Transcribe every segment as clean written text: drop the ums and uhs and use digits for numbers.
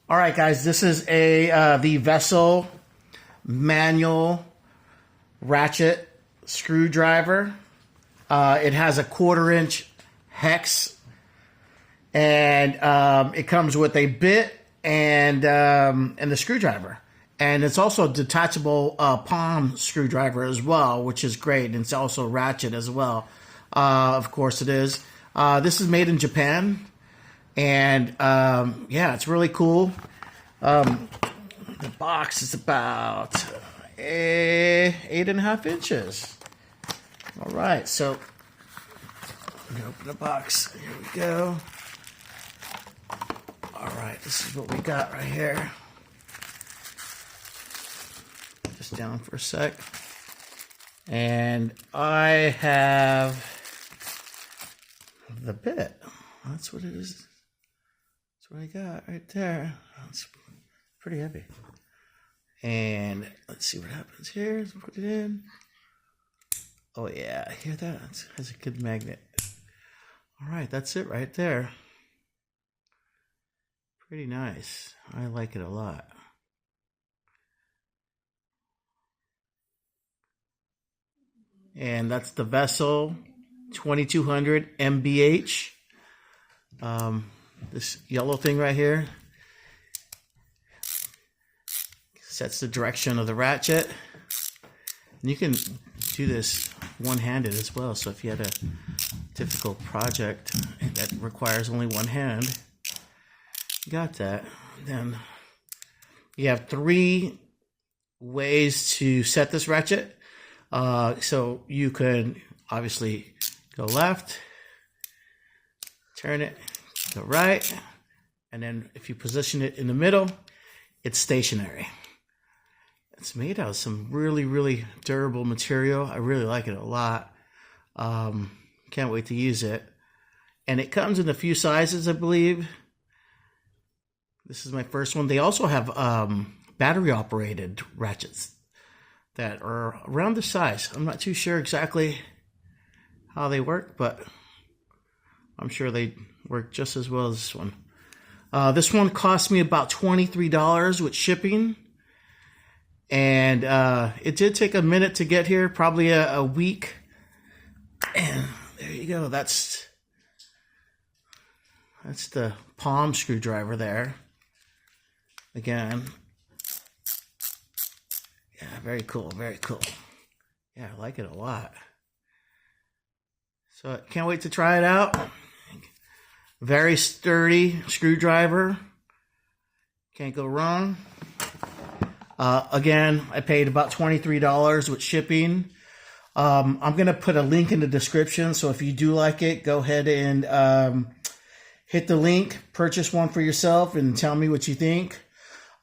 All right, guys, this is the Vessel manual ratchet screwdriver. It has a 1/4-inch hex, and it comes with a bit and the screwdriver. And it's also a detachable palm screwdriver as well, which is great. And it's also ratchet as well. Of course it is. This is made in Japan. And yeah, it's really cool. The box is about 8.5 inches. All right, so I'm gonna open the box. Here we go. All right, this is what we got right here. Just down for a sec. And I have the bit. That's what it is. That's what I got right there. It's pretty heavy. And let's see what happens here. Let's put it in. Oh yeah, hear that? It has a good magnet. All right, that's it right there. Pretty nice. I like it a lot. And that's the Vessel 2200 MBH. This yellow thing right here sets the direction of the ratchet. And you can do this one-handed as well. So if you had a difficult project that requires only one hand, you got that. Then you have 3 ways to set this ratchet. So you can obviously go left, turn it, go right, and then if you position it in the middle, it's stationary. It's made out of some really durable material. I really like it a lot. Can't wait to use it. And it comes in a few sizes, I believe. This is my first one. They also have battery operated ratchets that are around the size. I'm not too sure exactly how they work, but I'm sure they work just as well as this one. This one cost me about $23 with shipping. And it did take a minute to get here, probably a week. And there you go. That's the palm screwdriver there. Again. Yeah, very cool, very cool. Yeah, I like it a lot. So I can't wait to try it out. Very sturdy screwdriver. Can't go wrong. Again, I paid about $23 with shipping. I'm going to put a link in the description. So if you do like it, go ahead and hit the link, purchase one for yourself, and tell me what you think.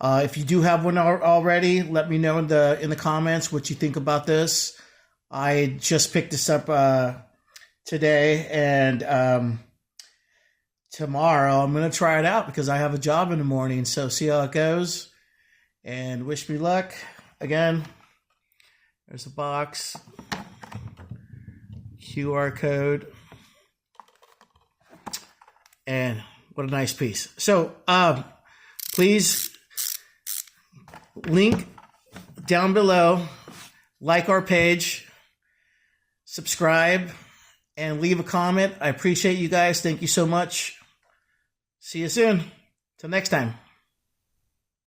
If you do have one already, let me know in the comments what you think about this. I just picked this up today, and tomorrow I'm going to try it out because I have a job in the morning. So see how it goes, and wish me luck. Again, there's a box, QR code, and what a nice piece. So please link down below, like our page, subscribe, and leave a comment. I appreciate you guys. Thank you so much. See you soon. Till next time.